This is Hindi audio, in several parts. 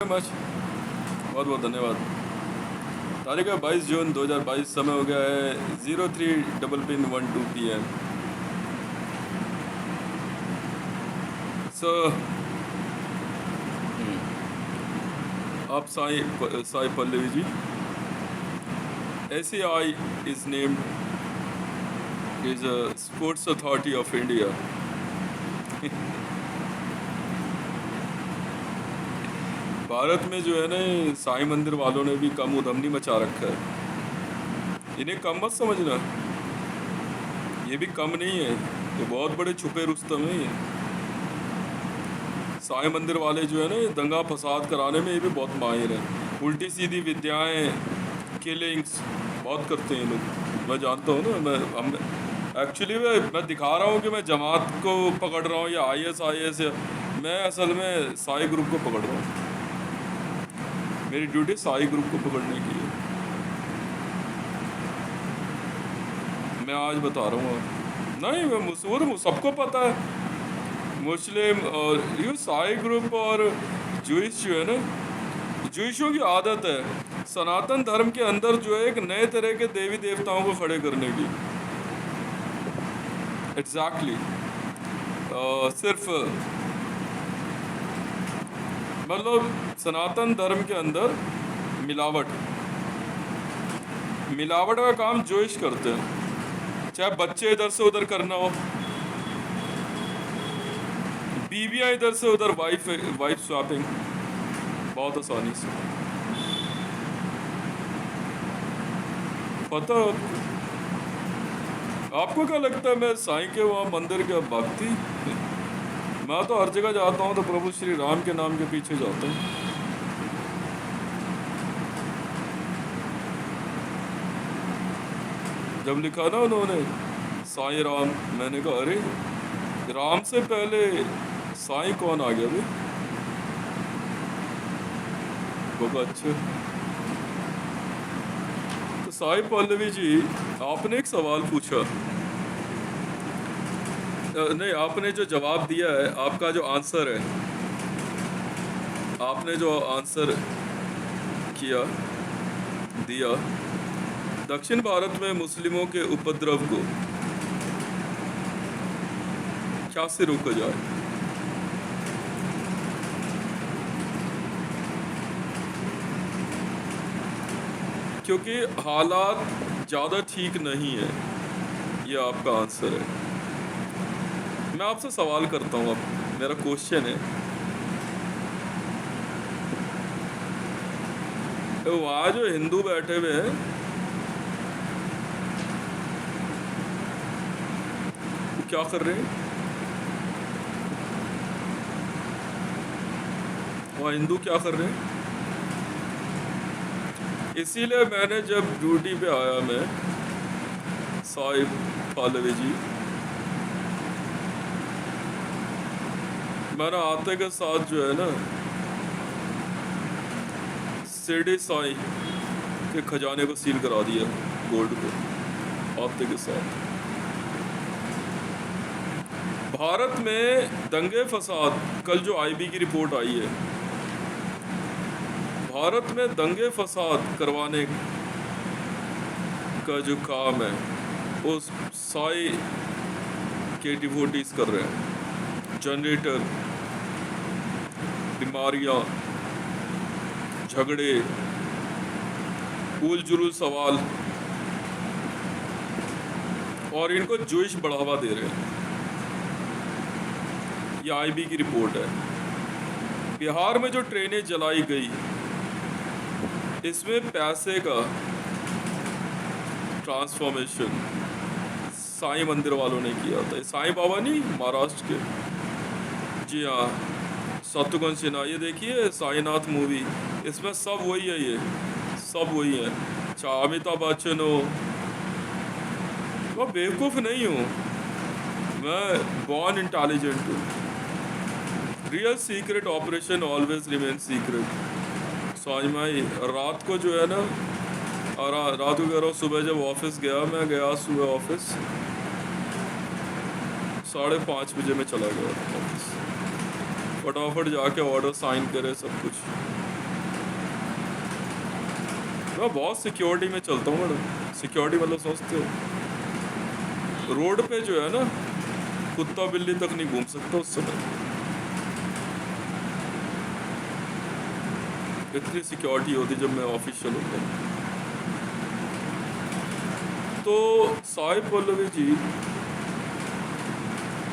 मच, बहुत बहुत धन्यवाद। तारीख है 22 जून 2022, समय हो गया है 03:12 PM। सो आप Sai Pallavi ji, SAI is named is a Sports Authority of India। Bharat में जो है ना, साईं मंदिर वालों ने भी कम उधमनी मचा रखा है। इन्हें कम मत समझना, ये भी कम नहीं है, ये बहुत बड़े छुपे रुस्तम हैं। ये साईं मंदिर वाले जो है ना, ये दंगा फसाद कराने में ये भी बहुत माहिर हैं। उल्टी सीधी विद्याएं, किलिंग्स बहुत करते हैं ये लोग। मैं जानता हूँ ना, हम एक्चुअली मैं दिखा रहा हूँ कि मैं जमात को पकड़ रहा हूँ या IS या मैं असल में साई ग्रुप को पकड़ रहा हूँ। मेरी ड्यूटी साई ग्रुप को पकड़ने की है। मैं आज बता रहा हूँ, नहीं मैं वो सबको पता है। मुस्लिम और ये साई ग्रुप और जूइश जो है ना, जूइशों की आदत है सनातन धर्म के अंदर जो है एक नए तरह के देवी देवताओं को खड़े करने की। एग्जैक्टली सिर्फ मतलब सनातन धर्म के अंदर मिलावट का काम जूइश करते हैं। चाहे बच्चे इधर से उधर करना हो, बीवियां इधर से उधर, वाइफ स्वैपिंग बहुत आसानी से। पता आपको क्या लगता है मैं साईं के वहाँ मंदिर का भक्ति? मैं तो हर जगह जाता हूँ तो प्रभु श्री राम के नाम के पीछे जाता हूँ। जब लिखा ना उन्होंने साईं राम, मैंने कहा अरे राम से पहले साईं कौन आ गया भाई? बहुत अच्छा। तो साई पल्लवी जी, आपने एक सवाल पूछा, नहीं आपने जो जवाब दिया है, आपका जो आंसर है, आपने जो आंसर दिया, दक्षिण भारत में मुस्लिमों के उपद्रव को क्या से रोका जाए? क्योंकि हालात ज़्यादा ठीक नहीं है, ये आपका आंसर है। मैं आपसे सवाल करता हूँ, अब मेरा क्वेश्चन है, वहाँ जो हिंदू बैठे हुए हैं वो क्या कर रहे हैं? वहाँ हिंदू क्या कर रहे हैं? इसीलिए मैंने जब ड्यूटी पे आया, मैं साई पल्लवी जी, मैंने आते के साथ जो है ना, शिरडी साई के खजाने को सील करा दिया, गोल्ड को, आते के साथ। भारत में दंगे फसाद, कल जो IB की रिपोर्ट आई है, भारत में दंगे फसाद करवाने का जो काम है वो साई के डिवोटीज कर रहे हैं। जनरेटर, बीमारियां, झगड़े, उल जुलूल सवाल, और इनको जूइश बढ़ावा दे रहे हैं। ये IB की रिपोर्ट है। बिहार में जो ट्रेनें जलाई गई, इसमें पैसे का ट्रांसफॉर्मेशन साईं मंदिर वालों ने किया था। साईं बाबा नहीं, महाराष्ट्र के, जी हाँ, शत्रुघ्न सिन्हा। ये देखिए साईनाथ मूवी, इसमें सब वही है, ये सब वही है। चाहे अमिताभ बच्चन हो, मैं बेवकूफ़ नहीं हूँ, मैं बॉर्न इंटेलिजेंट हूँ। Real secret operation always remain secret. समझ में आई? रात को जो है ना, रात को कह रहा हूँ, सुबह जब ऑफिस गया, मैं गया सुबह ऑफिस 5:30 बजे में चला गया ऑफिस, फटाफट जाके ऑर्डर साइन करे, सब कुछ मैं बहुत सिक्योरिटी में चलता हूँ मैडम। सिक्योरिटी मतलब समझते हो, रोड पे जो है ना कुत्ता बिल्ली तक नहीं घूम सकता उस समय, इतनी सिक्योरिटी होती जब मैं ऑफिशियल होता हूँ। तो साई पल्लवी जी,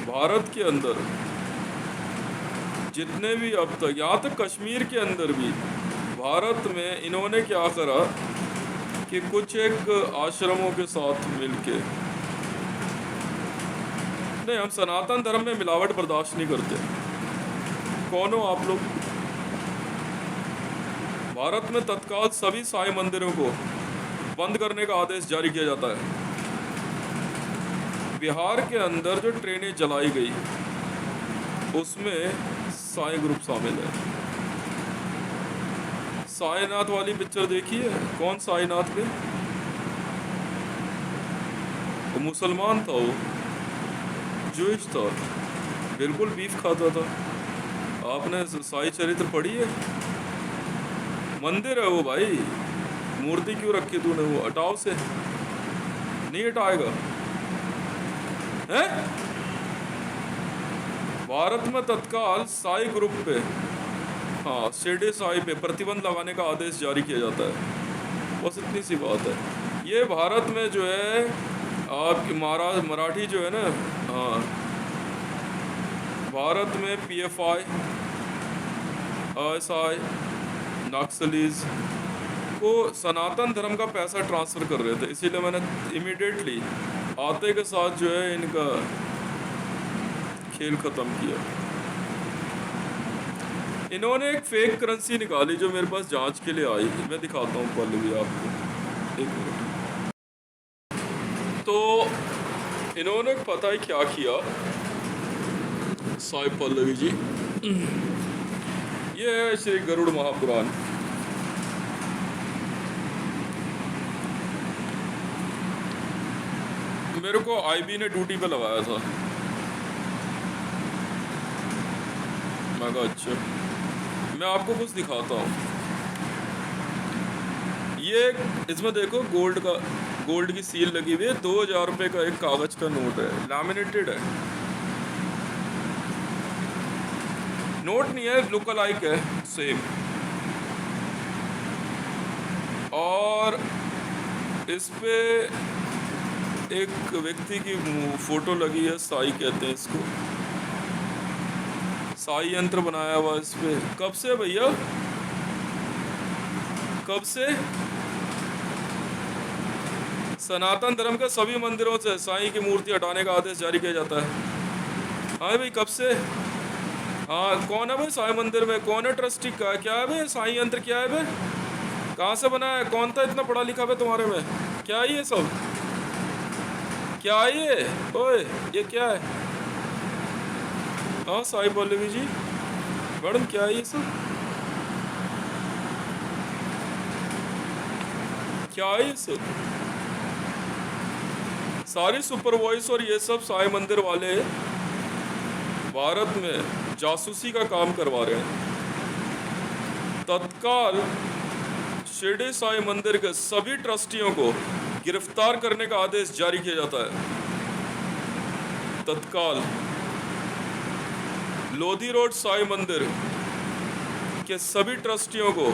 भारत के अंदर जितने भी अब तक, यहाँ तक कश्मीर के अंदर भी भारत में इन्होंने क्या करा कि कुछ एक आश्रमों के साथ मिलके, नहीं हम सनातन धर्म में मिलावट बर्दाश्त नहीं करते। कौन हो आप लोग? भारत में तत्काल सभी साई मंदिरों को बंद करने का आदेश जारी किया जाता है। बिहार के अंदर जो ट्रेनें जलाई गई उसमें साई ग्रुप शामिल है। साईनाथ वाली पिक्चर देखी है? कौन साईनाथ पे? वो मुसलमान था, वो जूइश था, बिल्कुल बीफ खाता था। आपने साई चरित्र पढ़ी है? मंदिर है वो भाई, मूर्ति क्यों रखी तूने? वो हटाओ से, नहीं हटाएगा है? भारत में तत्काल साई ग्रुप पे, हाँ शिरडी साई पे प्रतिबंध लगाने का आदेश जारी किया जाता है। बस इतनी सी बात है। ये भारत में जो है आपकी मराठी जो है ना, हाँ भारत में PFI, ISI, नक्सलीज को सनातन धर्म का पैसा ट्रांसफ़र कर रहे थे, इसीलिए मैंने इमीडिएटली आते के साथ जो है इनका खेल ख़त्म किया। इन्होंने एक फेक करेंसी निकाली जो मेरे पास जांच के लिए आई, मैं दिखाता हूँ पल्लवी आपको, एक मिनट। तो इन्होंने पता है क्या किया साई पल्लवी जी, ये है श्री गरुड़ महापुराण। मेरे को IB ने ड्यूटी पे लगाया था, मैं कहा अच्छा मैं आपको कुछ दिखाता हूँ। ये इसमें देखो गोल्ड की सील लगी हुई है, 2000 रुपये का एक कागज का नोट है, लैमिनेटेड है, नोट नहीं है, लुक अलाइक है सेम। और इस पे एक व्यक्ति की फोटो लगी है, साई कहते हैं इसको, साई यंत्र बनाया हुआ इस पे। कब से भैया, कब से? सनातन धर्म के सभी मंदिरों से साई की मूर्ति हटाने का आदेश जारी किया जाता है। हाँ भाई कब से? हाँ कौन है भाई साई मंदिर में, कौन है ट्रस्टी का, क्या है भाई साई यंत्र, क्या है भाई, कहाँ से बना है, कौन था इतना पढ़ा लिखा है तुम्हारे में, क्या है ये सब, क्या है ये, ओए ये क्या है? हाँ साई पल्लवी जी, मैडम क्या है ये सब, क्या है ये सब? सारी सुपरवाइज और ये सब साई मंदिर वाले भारत में जासूसी का काम करवा रहे हैं। तत्काल शिरडी साई मंदिर के सभी ट्रस्टियों को गिरफ्तार करने का आदेश जारी किया जाता है। तत्काल लोधी रोड साई मंदिर के सभी ट्रस्टियों को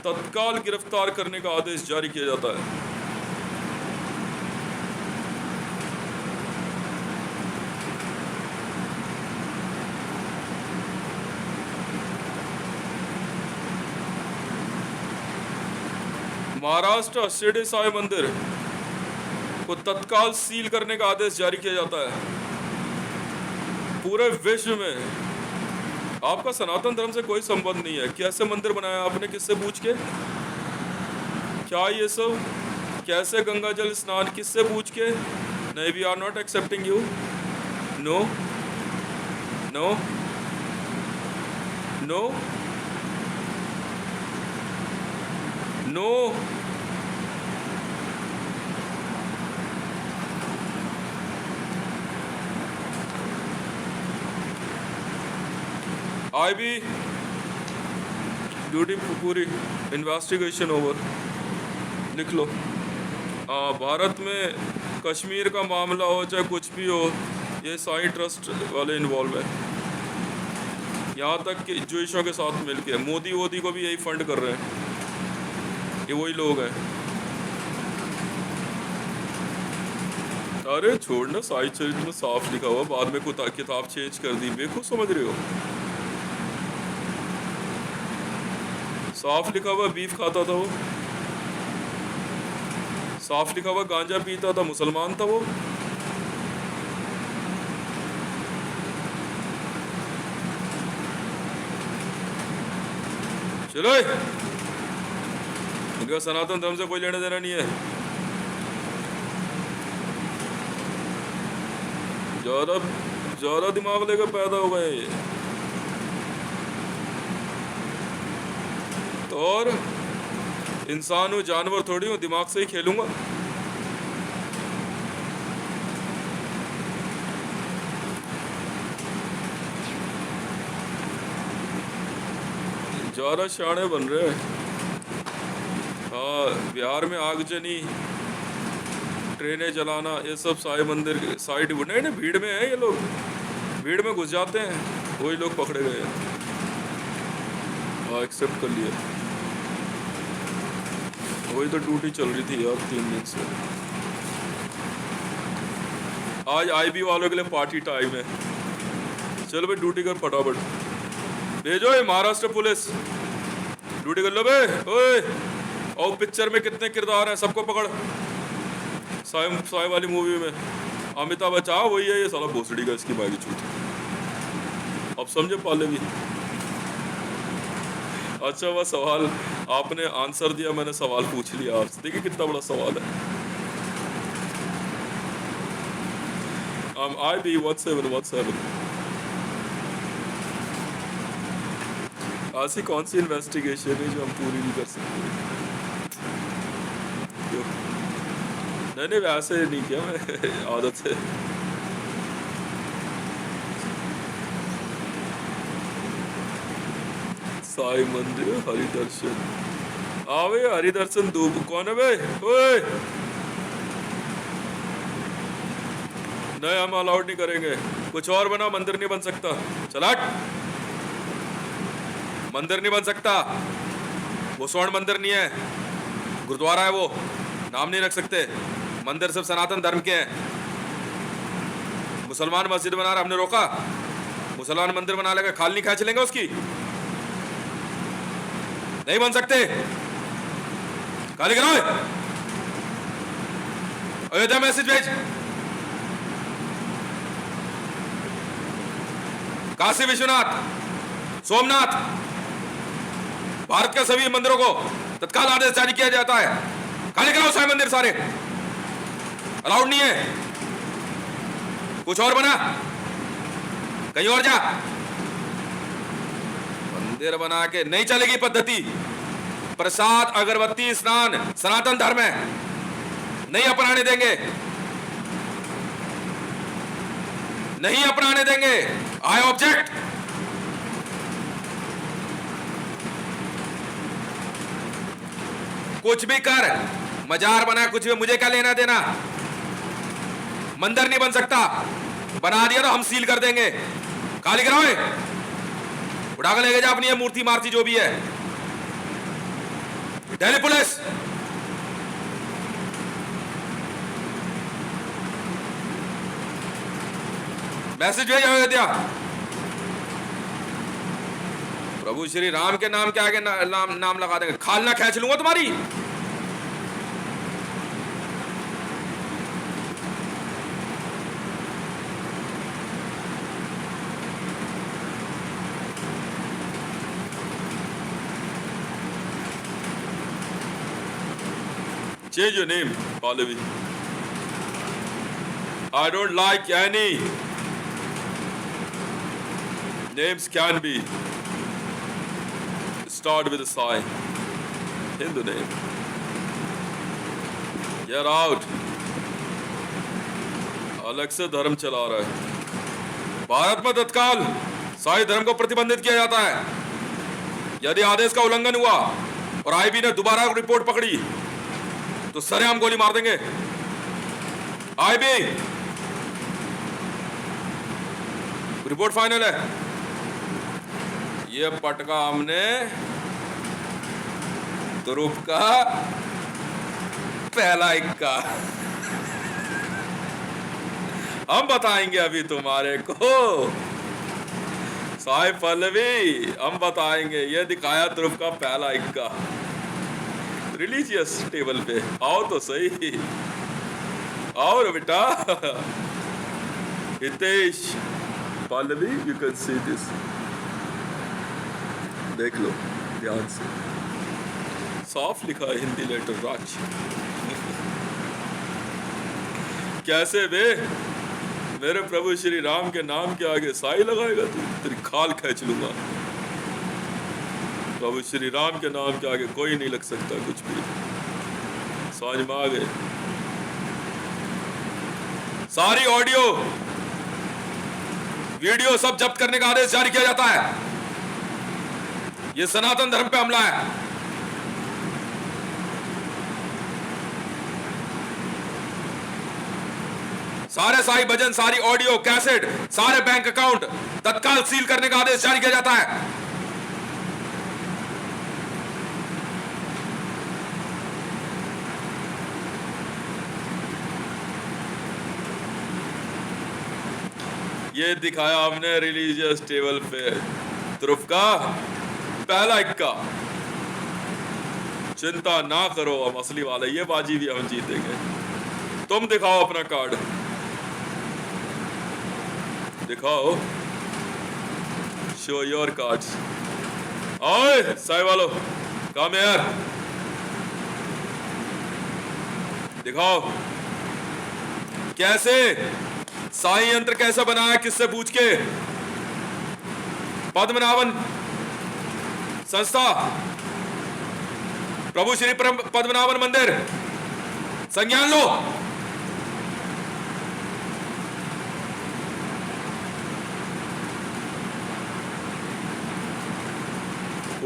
तत्काल गिरफ्तार करने का आदेश जारी किया जाता है। महाराष्ट्र शिरडी साई मंदिर को तत्काल सील करने का आदेश जारी किया जाता है। पूरे विश्व में आपका सनातन धर्म से कोई संबंध नहीं है, कैसे मंदिर बनाया आपने, किससे पूछ के, क्या ये सब, कैसे गंगा जल स्नान, किससे पूछ के? नहीं, we are not accepting you, no no no no. IB duty पूरी, इन्वेस्टिगेशन ओवर। लिख लो। भारत में कश्मीर का मामला हो चाहे कुछ भी हो, ये साई ट्रस्ट वाले इन्वॉल्व है। यहाँ तक कि जुइशों के साथ मिलके मोदी को भी यही फंड कर रहे हैं, ये वही लोग हैं। अरे छोड़ना, साई चरित्र में साफ लिखा हुआ, बाद में किताब चेंज कर दी, बेवकूफ समझ रहे हो। साफ लिखा हुआ बीफ खाता था वो, साफ लिखा हुआ गांजा पीता था, मुसलमान था वो। चलो, इनका सनातन धर्म से कोई लेना देना नहीं है। ज्यादा दिमाग लेकर पैदा हो गए ये। तो और इंसान हूँ, जानवर थोड़ी हूँ, दिमाग से ही खेलूंगा। ज्यादा शाणे बन रहे हैं। हाँ, बिहार में आगजनी, ट्रेनें जलाना, ये सब साई मंदिर साइड नहीं, भीड़ में है ये लोग, भीड़ में घुस जाते हैं, वही लोग पकड़े गए। हाँ, एक्सेप्ट कर लिया। वही तो ड्यूटी चल रही थी यार 3 दिन से। आज आईबी वालों के लिए पार्टी टाइम है। चलो भाई ड्यूटी कर फटाफट, भेजो ये महाराष्ट्र पुलिस, ड्यूटी कर लो बे। ओए, और पिक्चर में कितने किरदार हैं, सबको पकड़। साई वाली मूवी में अमिताभ बच्चन वही है, ये साला भोसड़ी का, इसकी बागी छूट। अब समझे पाले भी। अच्छा, वह सवाल आपने आंसर दिया, मैंने सवाल पूछ लिया आपसे, देखिए कितना बड़ा सवाल है। IB 1717। ऐसी कौन सी इन्वेस्टिगेशन है जो हम पूरी नहीं कर सकते? नहीं वैसे नहीं किया मैं, आदत से। साई मंदिर हरिदर्शन, आवे हरिदर्शन दूब कौन है भाई? ओए, नहीं हम अलाउड नहीं करेंगे, कुछ और बना, मंदिर नहीं बन सकता। चल हट, मंदिर नहीं बन सकता, वो स्वर्ण मंदिर नहीं है, गुरुद्वारा है वो, नाम नहीं रख सकते। मंदिर सिर्फ सनातन धर्म के हैं। मुसलमान मस्जिद बना रहा, हमने रोका? मुसलमान मंदिर बना लेगा, खाल नहीं खींच लेंगे उसकी? नहीं बन सकते। खाली कराओ, अयोध्या मैसेज भेज, काशी विश्वनाथ, सोमनाथ, भारत के सभी मंदिरों को तत्काल आदेश जारी किया जाता है, खाली कराओ सारे मंदिर, सारे अलाउड नहीं है। कुछ और बना, कहीं और जा। मंदिर बना के नहीं चलेगी पद्धति। प्रसाद, अगरबत्ती, स्नान सनातन धर्म है, नहीं अपनाने देंगे, नहीं अपनाने देंगे। I object. कुछ भी कर, मजार बना, कुछ भी, मुझे क्या लेना देना। मंदिर नहीं बन सकता, बना दिया तो हम सील कर देंगे, खाली कराओ, उठा कर लेके जा अपनी मूर्ति मारती जो भी है। दिल्ली पुलिस, मैसेज भेजा अयोध्या, प्रभु श्री राम के नाम के आगे नाम लगा देंगे, खाल ना खींच लूंगा तुम्हारी। Change your name, Pallavi. I don't like any names. Can be start with a Sai. Hindu name. Get out. अलग से धर्म चला रहा है। भारत में तत्काल साई धर्म को प्रतिबंधित किया जाता है। यदि आदेश का उल्लंघन हुआ और आईबी ने दोबारा रिपोर्ट पकड़ी तो सरेआम गोली मार देंगे। आईबी रिपोर्ट फाइनल है। ये पटका हमने तुरुप का पहला इक्का। हम बताएंगे अभी तुम्हारे को साई पल्लवी, हम बताएंगे। ये दिखाया तुरुप का पहला इक्का रिलीजियस टेबल पे। आओ तो सही, आओ रे बेटा। Hitesh Pallavi, you can see this, देख लो ध्यान से, साफ लिखा है हिंदी लेटर राज। कैसे बे मेरे प्रभु श्री राम के नाम के आगे साई लगाएगा तू, तेरी खाल खींच लूंगा। प्रभु श्री राम के नाम के आगे कोई नहीं लग सकता कुछ भी। समझ में आ गए? सारी ऑडियो वीडियो सब जब्त करने का आदेश जारी किया जाता है। यह सनातन धर्म पे हमला है। सारे साई भजन, सारी ऑडियो कैसेट, सारे बैंक अकाउंट तत्काल सील करने का आदेश जारी किया जाता है। ये दिखाया हमने रिलीजियस टेबल पे तुरुप का पहला इक्का। चिंता ना करो, हम असली वाले, ये बाजी भी हम जीतेंगे। तुम दिखाओ अपना कार्ड, दिखाओ, शो योर कार्ड्स। ओए साई वालो, कम यार, दिखाओ कैसे साई यंत्र कैसा बनाया, किससे पूछ के। पद्मनाभन संस्था, प्रभु श्री पद्मनाभन मंदिर, संज्ञान लो।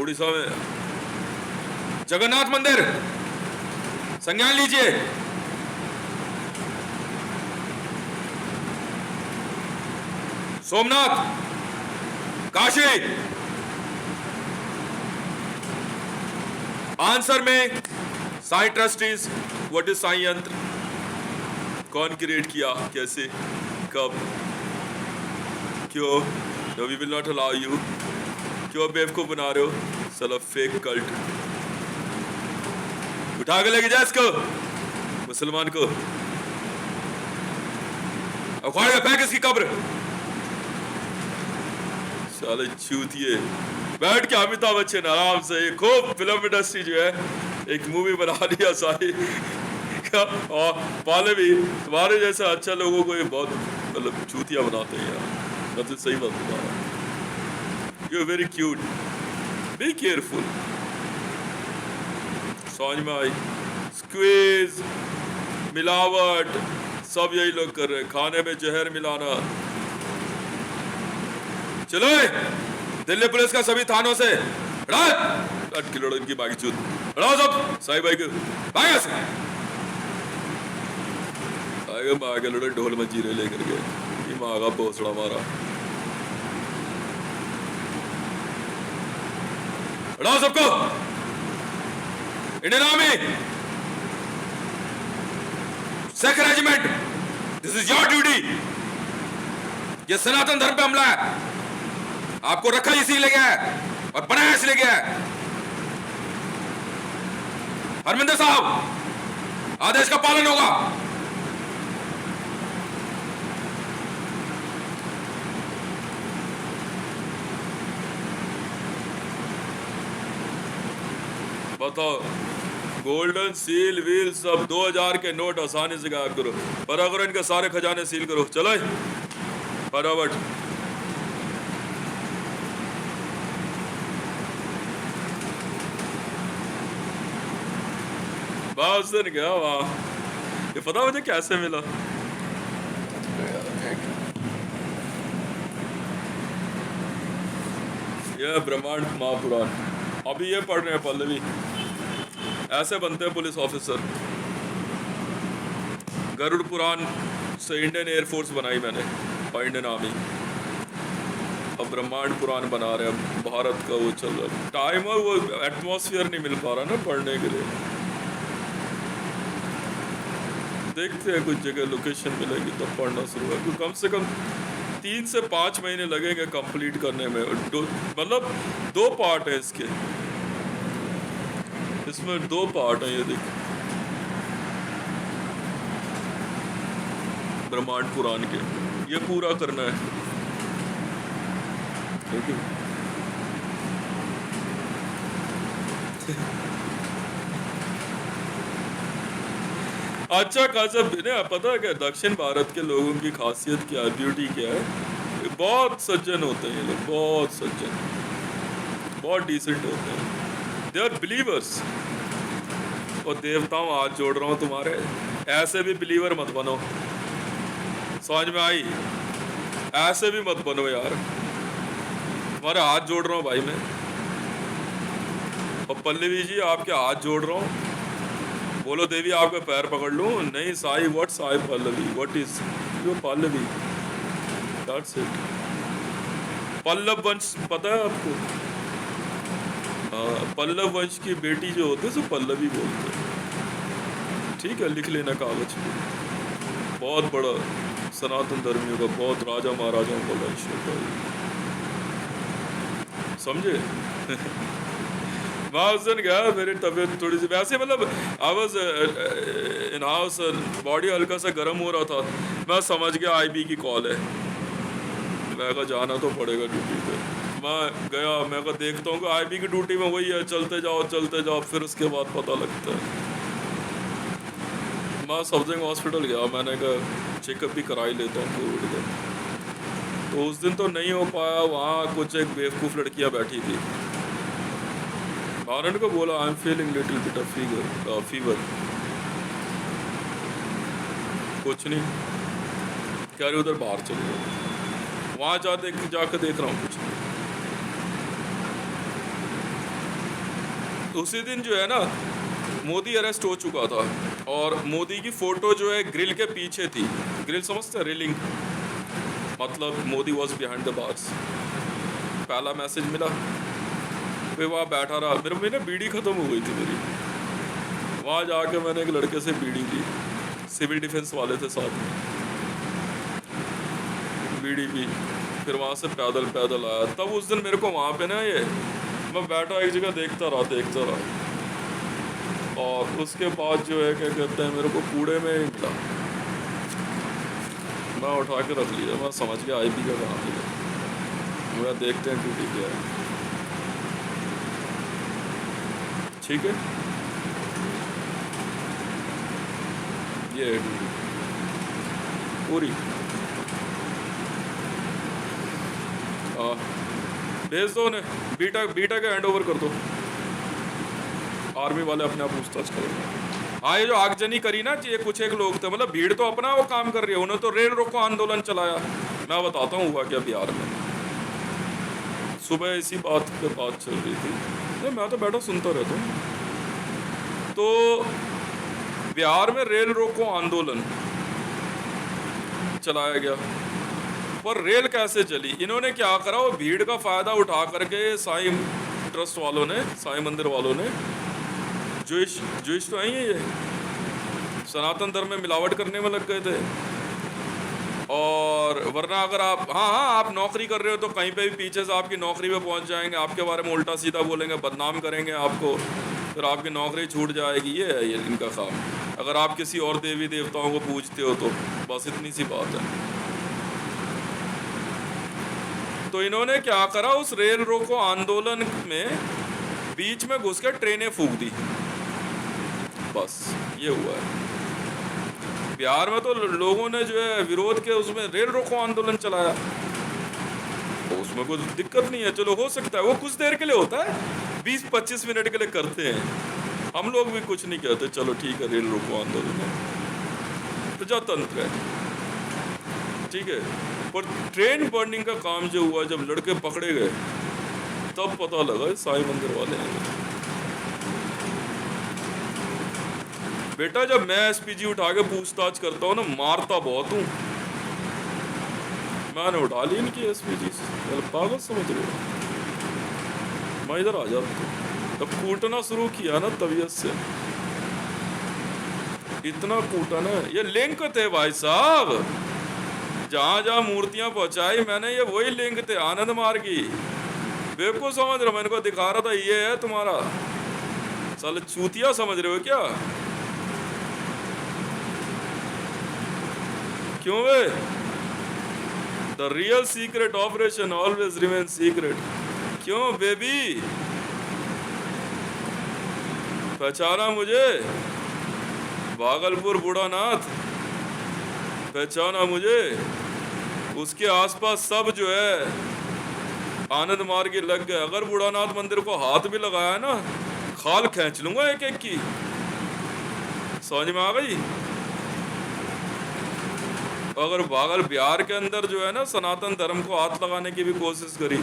उड़ीसा में जगन्नाथ मंदिर, संज्ञान लीजिए। सोमनाथ, काशी। आंसर में Sai trustees, what is Sai yantra, कौन क्रिएट किया, कैसे, कब, क्यों। No we will not allow you. क्यों बेवकूफ बना रहे हो, साला फेक कल्ट। उठा के लेके जा इसको, मुसलमान को, उखाड़ के फेंक इसकी कब्र। साले चूतिए। बैठ के अमिताभ बच्चन आराम से, खूब फिल्म इंडस्ट्री जो है एक मूवी बना लिया साई। और पाले भी तुम्हारे जैसे अच्छा लोगों को ये बहुत मतलब चूतिया बनाते हैं यार। सबसे सही बात बता रहा हूं। You very cute, be careful. समझ में आई? स्क्वीज, मिलावट, सब यही लोग कर रहे हैं, खाने में जहर मिलाना। चलो दिल्ली पुलिस का सभी थानों से किलो इनकी बाकी चूत हटाओ सब। साई भाई को भागा से आगे लड़े ढोल मंजीरे लेकर के, ये मांगा भोसड़ा मारा। हटाओ सबको। Indian army, Sikh regiment, this is your duty. ये सनातन धर्म पे हमला है। आपको रखा इसीलिए गया है और बनाया इसलिए गया है। हरमिंदर साहब, आदेश का पालन होगा। बताओ, गोल्डन सील व्हील सब 2000 के नोट आसानी से गायब करो, पर अगर इनके सारे खजाने सील करो। चलो फटाफट। बस दिन गया वहां। ये पता मुझे कैसे मिला? यह ब्रह्मांड महापुराण, अभी ये पढ़ रहे हैं पल्लवी। ऐसे बनते हैं पुलिस ऑफिसर। गरुड़ पुराण से इंडियन एयरफोर्स बनाई मैंने और इंडियन आर्मी। अब ब्रह्मांड पुराण बना रहे हैं, भारत का वो चल रहा है। टाइम और वो एटमॉस्फेयर नहीं मिल पा रहा ना पढ़ने के लिए। देखते हैं कुछ जगह लोकेशन मिलेगी तब पढ़ना शुरू है। कम से कम 3 से 5 महीने लगेंगे कंप्लीट करने में। मतलब 2 पार्ट है इसके, इसमें 2 पार्ट है। ये देख ब्रह्मांड पुराण के, ये पूरा करना है। ठीक है। अच्छा खासा पता है क्या दक्षिण भारत के लोगों की खासियत क्या है, ब्यूटी क्या है? ये बहुत सज्जन होते हैं ये लोग, बहुत सज्जन, बहुत डिसेंट होते हैं। They are believers. और देवताओं हाथ जोड़ रहा हूँ तुम्हारे, ऐसे भी बिलीवर मत बनो। समझ में आई? ऐसे भी मत बनो यार। तुम्हारे हाथ जोड़ रहा हूँ भाई मैं। और पल्लवी जी आपके हाथ जोड़ रहा हूँ। बोलो देवी आपका पैर पकड़ लूं? नहीं Sai, what Sai Pallavi, what is your Pallavi? That's it. Pallava वंश पता है आपको? पल्लव वंश की बेटी जो होती है सो पल्लवी बोलते हैं। ठीक है, लिख लेना कागज पे। बहुत बड़ा सनातन धर्मियों का, बहुत राजा महाराजाओं का वंश होता है, समझे? मैं उस दिन गया, मेरी तबीयत थोड़ी सी वैसे, मतलब I was in house, body हल्का सा गर्म हो रहा था। मैं समझ गया आईबी की कॉल है, मैं कहा जाना तो पड़ेगा ड्यूटी पे। मैं गया, मैं कहा देखता हूँ कि आईबी की ड्यूटी में वही है, चलते जाओ, फिर उसके बाद पता लगता है। मैं सफदरजंग हॉस्पिटल गया, मैंने कहा चेकअप भी करा ही लेता हूँ कोविड का। तो उस दिन तो नहीं हो पाया। वहाँ कुछ एक बेवकूफ़ लड़कियाँ बैठी थी। उन्होंने को बोला I am feeling little bit of fever. कुछ नहीं, कह रही उधर बाहर चले जाओ। वहाँ जाकर देख रहा हूँ कुछ नहीं। उसी दिन जो है ना मोदी अरेस्ट हो चुका था, और मोदी की फ़ोटो जो है ग्रिल के पीछे थी। ग्रिल समझते हैं? रेलिंग, मतलब Modi was behind the bars. पहला मैसेज मिला, फिर वहाँ बैठा रहा। मेरे में ना बीड़ी ख़त्म हो गई थी मेरी। वहाँ जाके मैंने एक लड़के से बीड़ी ली, सिविल डिफेंस वाले थे साथ में, बीड़ी पी। फिर वहाँ से पैदल आया। तब उस दिन मेरे को वहाँ पे ना ये मैं बैठा एक जगह देखता रहा। और उसके बाद जो है क्या कहते हैं, मेरे को कूड़े में ही मिला। मैं उठा के रख लिया। मैं समझ गया आईपी का कहाँ मिला। मैं देखते हैं ड्यूटी क्या है। ठीक है, ये है ड्यूटी पूरी। भेज दो उन्हें, बीटा के हैंड ओवर कर दो। आर्मी वाले अपने आप पूछताछ करेंगे। हाँ, ये जो आगजनी करी ना, ये कुछ एक लोग थे, मतलब भीड़ तो अपना वो काम कर रही है। उन्होंने तो रेल रोको आंदोलन चलाया। मैं बताता हूँ हुआ क्या बिहार में। सुबह इसी बात पे बात चल रही थी, तो मैं तो बैठा सुनता रहता हूँ। तो बिहार में रेल रोको आंदोलन चलाया गया, पर रेल कैसे चली? इन्होंने क्या करा, वो भीड़ का फायदा उठा करके साई ट्रस्ट वालों ने, साई मंदिर वालों ने, जुइश तो है ये सनातन धर्म में मिलावट करने में लग गए थे। और वरना अगर आप आप नौकरी कर रहे हो तो कहीं पे भी पीछे से आपकी नौकरी पे पहुंच जाएंगे, आपके बारे में उल्टा सीधा बोलेंगे, बदनाम करेंगे आपको, फिर आपकी नौकरी छूट जाएगी। ये है ये इनका काम। अगर आप किसी और देवी देवताओं को पूजते हो तो बस इतनी सी बात है। तो इन्होंने क्या करा, उस रेल रोको आंदोलन में बीच में घुस कर ट्रेनें फूंक दी। बस ये हुआ है। बिहार में तो लोगों ने जो है विरोध के उसमें रेल रोको आंदोलन चलाया, तो उसमें कोई दिक्कत नहीं है। चलो हो सकता है वो कुछ देर के लिए होता है, 20-25 मिनट के लिए करते हैं। हम लोग भी कुछ नहीं कहते, चलो ठीक है रेल रोको आंदोलन है, प्रजातंत्र है, ठीक है। पर ट्रेन बर्निंग का काम जो हुआ, जब लड़के पकड़े गए तब पता लगा साई मंदिर वाले हैं। बेटा जब मैं एसपीजी उठा के पूछताछ करता हूँ ना, मारता बहुत हूँ। मैंने उठा ली इनकी एसपीजी, पागल समझ रहे हो? मैं इधर आ जाता, तब कूटना शुरू किया ना तबीयत से, इतना कूटा ना। ये लिंक थे भाई साहब, जहां जहां मूर्तियां पहुंचाई मैंने, ये वही लिंक थे आनंद मार्गी। बेवकूफ समझ रहे हो? मैंने को दिखा रहा था ये है तुम्हारा, साले चूतिया समझ रहे हो क्या? क्यों way? The real secret operation always remain secret. क्यों बेबी, पहचाना मुझे? भागलपुर बूढ़ानाथ पहचाना मुझे? उसके आसपास सब जो है आनंद मार्गी लग गए। अगर बूढ़ानाथ मंदिर को हाथ भी लगाया ना, खाल खींच लूंगा एक एक की। समझ में आ गई? अगर बिहार के अंदर जो है ना सनातन धर्म को हाथ लगाने की भी कोशिश करी,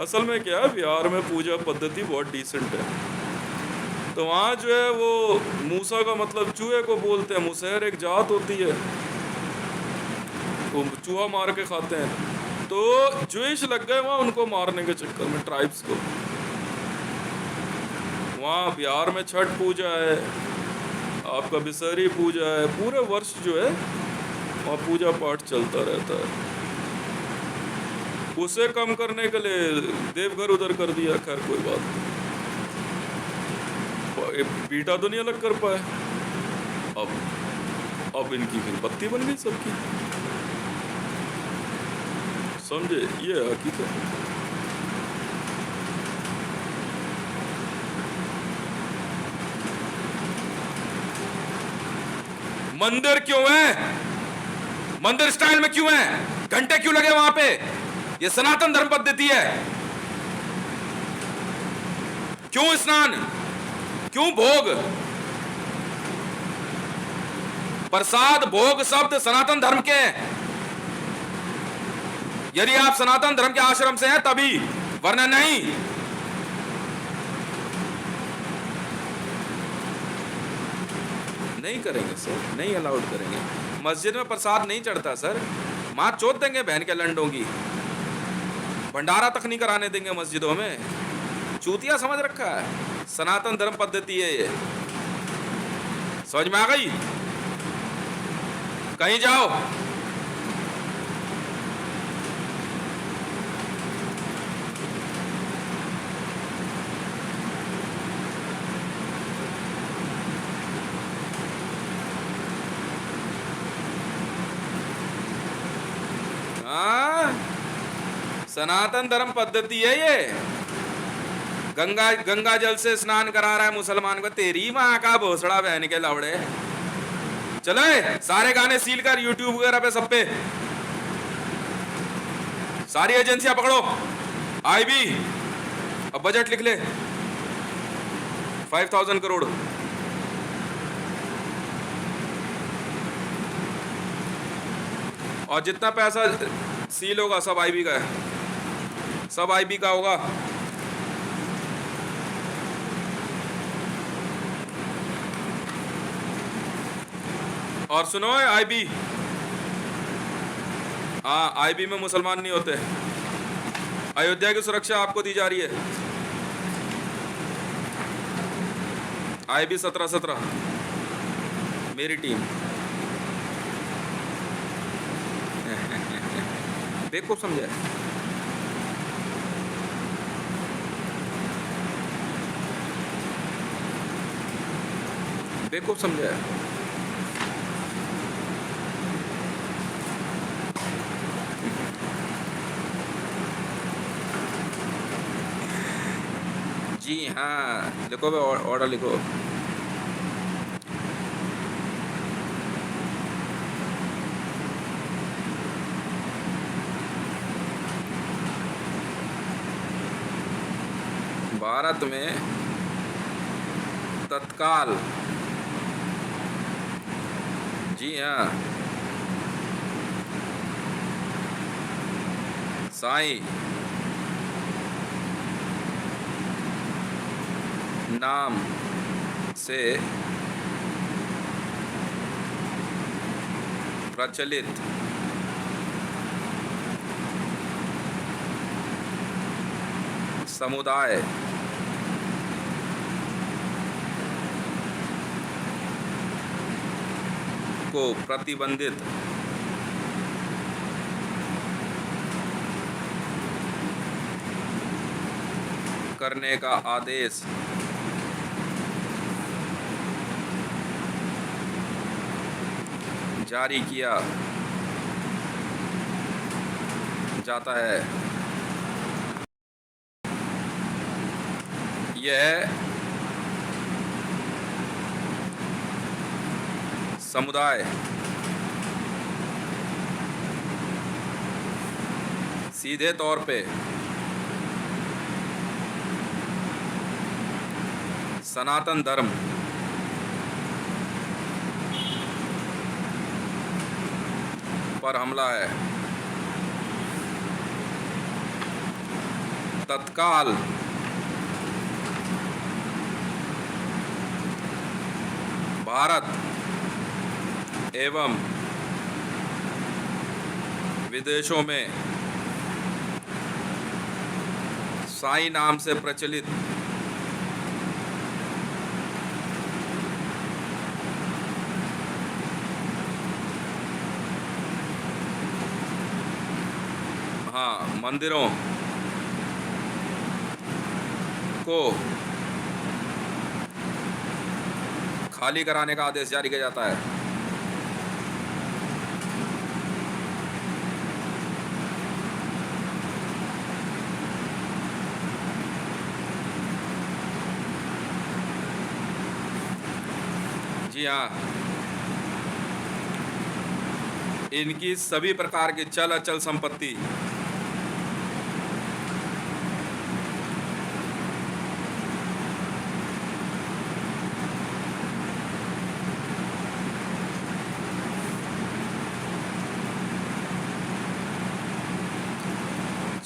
असल में क्या है, बिहार में पूजा पद्धति बहुत डिसेंट है। तो वहाँ जो है वो मूसा का मतलब चूहे को बोलते हैं। मुसहर एक जात होती है, वो चूहा मार के खाते हैं। तो ज्यूइश लग गए वहाँ उनको मारने के चक्कर में, ट्राइब्स को। वहाँ बिहार में छठ पूजा है, आपका बिसहरी पूजा है, पूरे वर्ष जो है वहाँ पूजा पाठ चलता रहता है। उसे कम करने के लिए देवघर उधर कर दिया। खैर कोई बात नहीं, बीटा तो नहीं अलग कर पाए। अब इनकी फिर बत्ती बन गई सबकी, समझे? ये हकीकत। मंदिर क्यों है? मंदिर स्टाइल में क्यों है? घंटे क्यों लगे वहां पे? ये सनातन धर्म पद्धति है। क्यों स्नान, क्यों भोग? प्रसाद भोग शब्द सनातन धर्म के हैं। यदि आप सनातन धर्म के आश्रम से हैं तभी, वरना नहीं। नहीं करेंगे सर, नहीं अलाउड करेंगे। मस्जिद में प्रसाद नहीं चढ़ता सर, मां चोट देंगे बहन के लंडों की। भंडारा तक नहीं कराने देंगे मस्जिदों में। चूतिया समझ रखा है, सनातन धर्म पद्धति है ये। समझ में आ गई? कहीं जाओ, सनातन धर्म पद्धति है ये। गंगा जल से स्नान करा रहा है मुसलमान को। तेरी माँ का भोसड़ा बहन के लौड़े। चलो सारे गाने सील कर यूट्यूब वगैरह पे, सब पे सारी एजेंसियां पकड़ो। आईबी अब बजट लिख ले 5000 करोड़। और जितना पैसा सील होगा सब आईबी का है, सब आईबी का होगा। और सुनो आईबी, हाँ आईबी में मुसलमान नहीं होते। अयोध्या की सुरक्षा आपको दी जा रही है। आईबी 17-17 मेरी टीम। बेवकूफ समझे? बेवकूफ समझे? जी हाँ, लिखो भाई, ऑर्डर लिखो। भारत में तत्काल, जी हाँ, साईं नाम से प्रचलित समुदाय को प्रतिबंधित करने का आदेश जारी किया जाता है। यह समुदाय सीधे तौर पे सनातन धर्म पर हमला है। तत्काल भारत एवं विदेशों में साई नाम से प्रचलित मंदिरों को खाली कराने का आदेश जारी किया जाता है। जी हाँ, इनकी सभी प्रकार की चल अचल संपत्ति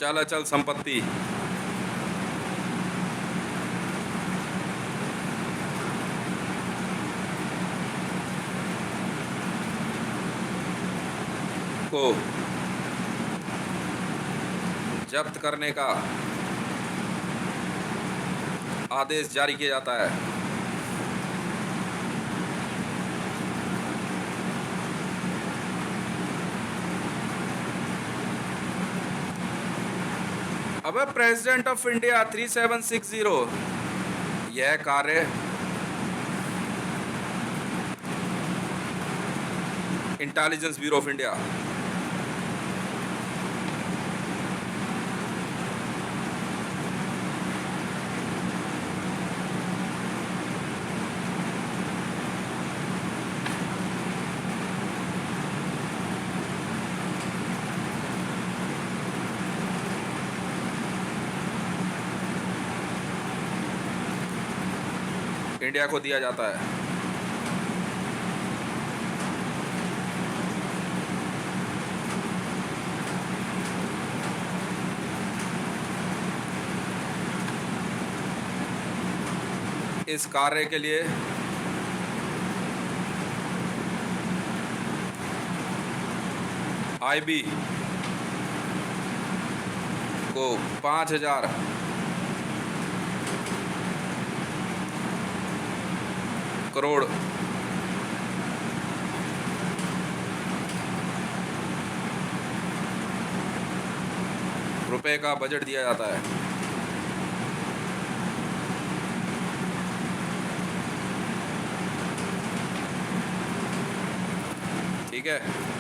चल अचल संपत्ति को जब्त करने का आदेश जारी किया जाता है। अब प्रेसिडेंट ऑफ इंडिया 3760 यह कार्य intelligence bureau of India India को दिया जाता है। इस कार्य के लिए आईबी को 5,000 करोड़ रुपए का बजट दिया जाता है। ठीक है।